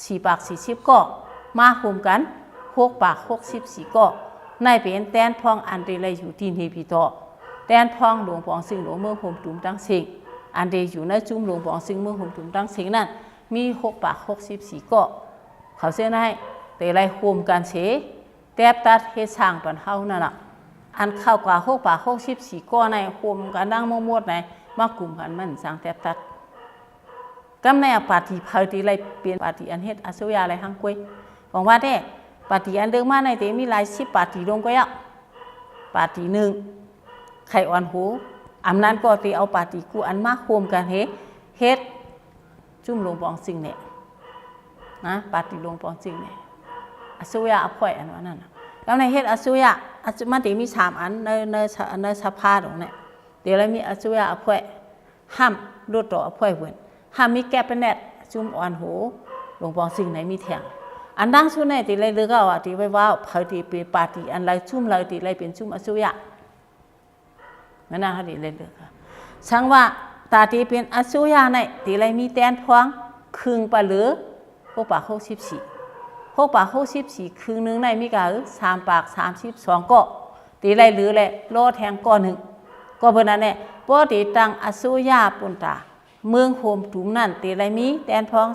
4 ปาก 40 ก็มาคุมกัน6 ปาก 64 ก็ในเป็นแตนพองอันเดเลยอยู่ที่นี่พี่ต่อแตนพองหลวงปองซิงหลวงเมืองโฮมตุ่มตั้งสิงอันเดอยู่ในจุ่มหลวงปองซิงเมืองโฮมตุ่มตั้งสิงนั่นมี6 ปาก 64 ก็เขาเส้นให้แต่ไรคุมกันเสแตบตัดเฮ็ดสร้างปันเฮานั่นน่ะอันเข้ากว่า6 ปาก 64 ก็ในคุมกันดังมั่วๆในมากลุ่มกันมันสร้างแตบตัดกำในปาฏิพาริไรเปลี่ยนปาฏิอันเฮ็ดอสุยาอะไรทั้งกุ้ยบอกว่าได้ปาฏิอันเดิมมาในเตมีหลาย10 ปาฏิลงก็ยะปาฏิหนึ่งไข่อ่อนหูอำนั้นก็ตีเอาปาฏิกูอันมากโฮมกันเฮ็ดจุ่มลงปองสิ่งเนี่ยนะปาฏิลงปองสิ่งเนี่ยอสุยาอภัยอันว่านั่นแล้วในเฮ็ดอสุยามันตีมี3 อันในสภาตรงเนี่ยเดี๋ยวแล้วมีอสุยาอภัยห้ามลดต่ออภัยเว้นห้ามมีแก้เป็นแนดจุ่มอ่อนหูลงปองสิ่งไหนมีแทงอันดังชุดไหนตีเลยเลือกเอาตีไว้ว่าเผาตีเป็นปาฏิอันไรชุ่มเลยตีเลยเป็นชุ่มอสุยะนั่นนะเขาตีเลยเลือกช่างว่าตาตีเป็นอสุยะในตีเลยมีแตนพวงครึ่งปะหรือ6 ปาก 64 6 ปาก 64ครึ่งนึงในมีกะ3 ปาก 32ก็ตีเลยหรือเลยโลแทงก้อนหนึ่งก็เพราะนั้นเนี่ยปกติตั้งอสุยะปุ่นตาเมืองโฮมตุ่มนั่นตีเลยมีแตนพวง